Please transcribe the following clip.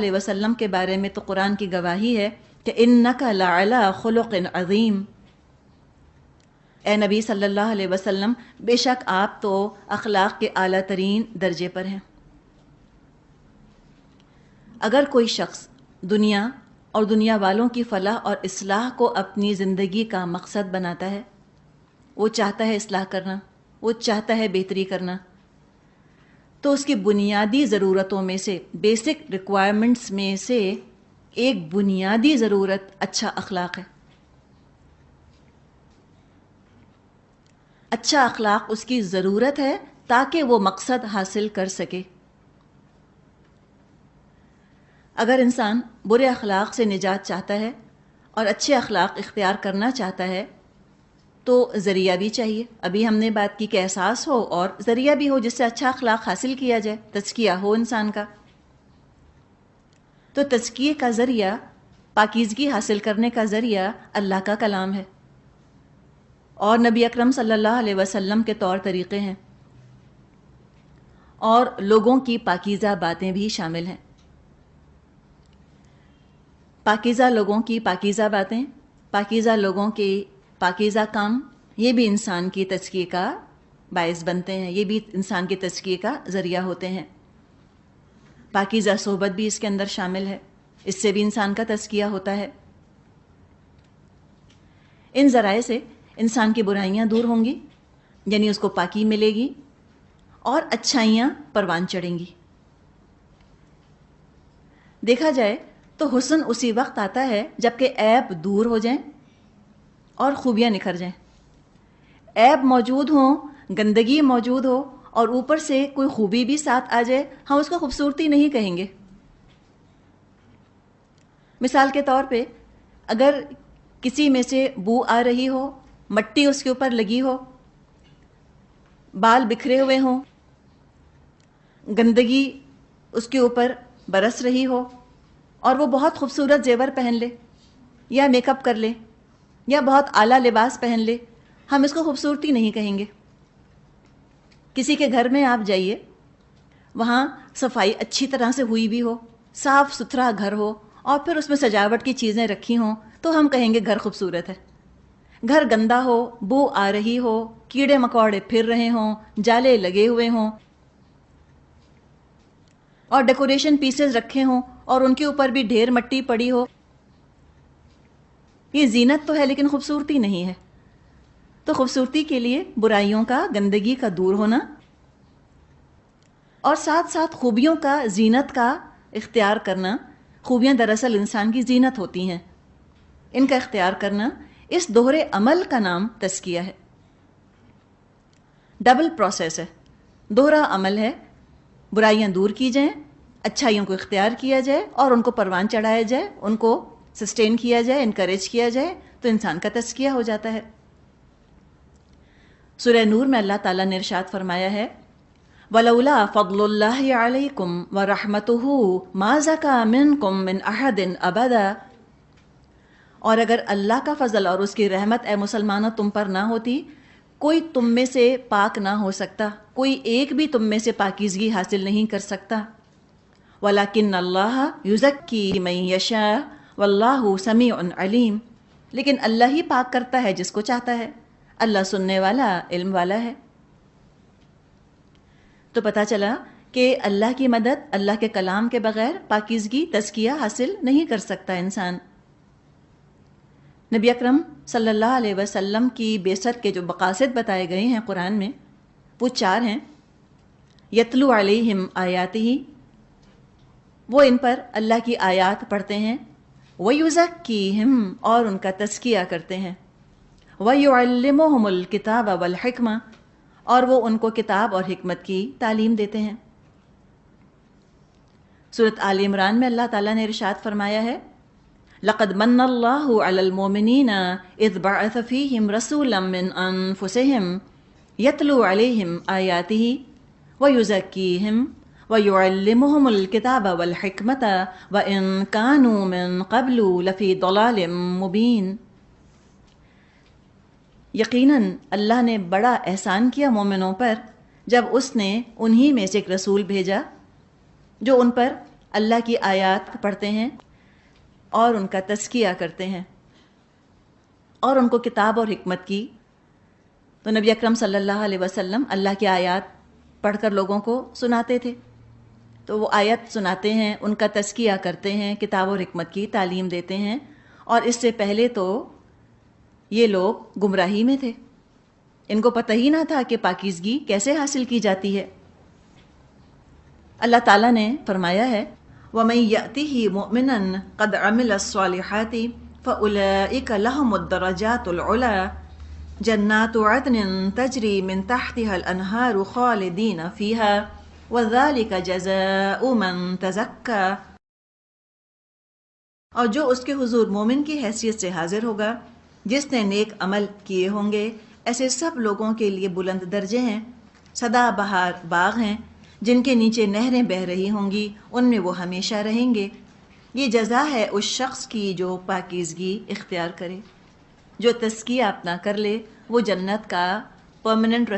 علیہ وسلم کے بارے میں تو قرآن کی گواہی ہے کہ انک لعلی خلق عظیم، اے نبی صلی اللہ علیہ وسلم بے شک آپ تو اخلاق کے اعلیٰ ترین درجے پر ہیں۔ اگر کوئی شخص دنیا اور دنیا والوں کی فلاح اور اصلاح کو اپنی زندگی کا مقصد بناتا ہے، وہ چاہتا ہے اصلاح کرنا، وہ چاہتا ہے بہتری کرنا، تو اس کی بنیادی ضرورتوں میں سے، بیسک ریکوائرمنٹس میں سے ایک بنیادی ضرورت اچھا اخلاق ہے۔ اچھا اخلاق اس کی ضرورت ہے تاکہ وہ مقصد حاصل کر سکے۔ اگر انسان برے اخلاق سے نجات چاہتا ہے اور اچھے اخلاق اختیار کرنا چاہتا ہے تو ذریعہ بھی چاہیے۔ ابھی ہم نے بات کی کہ احساس ہو اور ذریعہ بھی ہو جس سے اچھا اخلاق حاصل کیا جائے، تزکیہ ہو انسان کا۔ تو تزکیے کا ذریعہ، پاکیزگی حاصل کرنے کا ذریعہ اللہ کا کلام ہے اور نبی اکرم صلی اللہ علیہ وسلم کے طور طریقے ہیں، اور لوگوں کی پاکیزہ باتیں بھی شامل ہیں۔ پاکیزہ لوگوں کی پاکیزہ باتیں، پاکیزہ لوگوں کے پاکیزہ کام، یہ بھی انسان کی تزکیے کا باعث بنتے ہیں، یہ بھی انسان کی تزکیے کا ذریعہ ہوتے ہیں۔ پاکیزہ صحبت بھی اس کے اندر شامل ہے، اس سے بھی انسان کا تزکیہ ہوتا ہے۔ ان ذرائع سے انسان کی برائیاں دور ہوں گی، یعنی اس کو پاکی ملے گی اور اچھائیاں پروان چڑھیں گی۔ دیکھا جائے تو حسن اسی وقت آتا ہے جب کہ عیب دور ہو جائیں اور خوبیاں نکھر جائیں۔ عیب موجود ہوں، گندگی موجود ہو اور اوپر سے کوئی خوبی بھی ساتھ آ جائے، ہم اس کو خوبصورتی نہیں کہیں گے۔ مثال کے طور پہ اگر کسی میں سے بو آ رہی ہو، مٹی اس کے اوپر لگی ہو، بال بکھرے ہوئے ہوں، گندگی اس کے اوپر برس رہی ہو اور وہ بہت خوبصورت زیور پہن لے یا میک اپ کر لے یا بہت اعلیٰ لباس پہن لے، ہم اس کو خوبصورتی نہیں کہیں گے۔ کسی کے گھر میں آپ جائیے، وہاں صفائی اچھی طرح سے ہوئی بھی ہو، صاف ستھرا گھر ہو اور پھر اس میں سجاوٹ کی چیزیں رکھی ہوں تو ہم کہیں گے گھر خوبصورت ہے۔ گھر گندا ہو، بو آ رہی ہو، کیڑے مکوڑے پھر رہے ہوں، جالے لگے ہوئے ہوں اور ڈیکوریشن پیسز رکھے ہوں اور ان کے اوپر بھی ڈھیر مٹی پڑی ہو، یہ زینت تو ہے لیکن خوبصورتی نہیں ہے۔ تو خوبصورتی کے لیے برائیوں کا، گندگی کا دور ہونا اور ساتھ ساتھ خوبیوں کا، زینت کا اختیار کرنا۔ خوبیاں دراصل انسان کی زینت ہوتی ہیں، ان کا اختیار کرنا، اس دوہرے عمل کا نام تزکیہ ہے۔ ڈبل پروسیس ہے، دوہرا عمل ہے۔ برائیاں دور کی جائیں، اچھائیوں کو اختیار کیا جائے اور ان کو پروان چڑھایا جائے، ان کو سسٹین کیا جائے، انکریج کیا جائے، تو انسان کا تزکیہ ہو جاتا ہے۔ سورہ نور میں اللہ تعالیٰ نے ارشاد فرمایا ہے وَلَوْلَا فَضْلُ اللَّهِ عَلَيْكُمْ وَرَحْمَتُهُ مَا زَكَىٰ مِنْكُمْ مِنْ أَحَدٍ أَبَدًا، اور اگر اللہ کا فضل اور اس کی رحمت اے مسلمانوں تم پر نہ ہوتی، کوئی تم میں سے پاک نہ ہو سکتا، کوئی ایک بھی تم میں سے پاکیزگی حاصل نہیں کر سکتا۔ وَلَكِنَّ اللَّهَ يُزَكِّي مَن يَشَاءُ وَاللَّهُ سَمِيعٌ عَلِيمٌ، لیکن اللہ ہی پاک کرتا ہے جس کو چاہتا ہے، اللہ سننے والا، علم والا ہے۔ تو پتہ چلا کہ اللہ کی مدد، اللہ کے کلام کے بغیر پاکیزگی، تزکیہ حاصل نہیں کر سکتا انسان۔ نبی اکرم صلی اللہ علیہ وسلم کی بعثت کے جو مقاصد بتائے گئے ہیں قرآن میں، وہ 4 ہیں۔ یتلو علیہم آیاتہ، وہ ان پر اللہ کی آیات پڑھتے ہیں، ویزکیہم، اور ان کا تزکیہ کرتے ہیں، ویعلمہم الکتاب والحکمہ، اور وہ ان کو کتاب اور حکمت کی تعلیم دیتے ہیں۔ سورۃ آل عمران میں اللہ تعالیٰ نے ارشاد فرمایا ہے لَقَدْ مَنَّ اللَّهُ عَلَى الْمُؤْمِنِينَ إِذْ بَعَثَ فِيهِمْ رَسُولًا مِّنْ أَنفُسِهِمْ يَتْلُو عَلَيْهِمْ آيَاتِهِ وَيُزَكِّيهِمْ وَيُعَلِّمُهُمُ الْكِتَابَ وَالْحِكْمَةَ وَإِن كَانُوا مِن قَبْلُ لَفِي ضَلَالٍ مُّبِينٍ۔ یقیناً اللہ نے بڑا احسان کیا مومنوں پر جب اس نے انہی میں سے ایک رسول بھیجا جو ان پر اللہ کی آیات پڑھتے ہیں اور ان کا تزکیہ کرتے ہیں اور ان کو کتاب اور حکمت کی. تو نبی اکرم صلی اللہ علیہ وسلم اللہ کی آیات پڑھ کر لوگوں کو سناتے تھے. تو وہ آیت سناتے ہیں، ان کا تزکیہ کرتے ہیں، کتاب اور حکمت کی تعلیم دیتے ہیں. اور اس سے پہلے تو یہ لوگ گمراہی میں تھے، ان کو پتہ ہی نہ تھا کہ پاکیزگی کیسے حاصل کی جاتی ہے. اللہ تعالیٰ نے فرمایا ہے وَمَن يَأْتِهِ مُؤْمِنًا قَدْ عَمِلَ الصَّالِحَاتِ فَأُولَئِكَ لَهُمُ الدَّرَجَاتُ الْعُلَى جَنَّاتُ عَدْنٍ تَجْرِي مِن تَحْتِهَا الْأَنْهَارُ خَالِدِينَ فِيهَا وَذَلِكَ جَزَاءُ مَن تَزَكَّى. اور جو اس کے حضور مومن کی حیثیت سے حاضر ہوگا جس نے نیک عمل کیے ہوں گے، ایسے سب لوگوں کے لیے بلند درجے ہیں، سدا بہار باغ ہیں جن کے نیچے نہریں بہہ رہی ہوں گی، ان میں وہ ہمیشہ رہیں گے. یہ جزا ہے اس شخص کی جو پاکیزگی اختیار کرے، جو تزکیہ اپنا کر لے، وہ جنت کا پرماننٹ